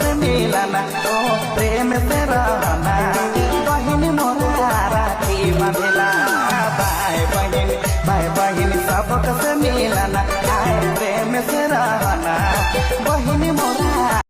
से मिलना ओ प्रेम से रहना बहिनी मोरा राखी बांधेला भाई बहिनी सबक से मिलना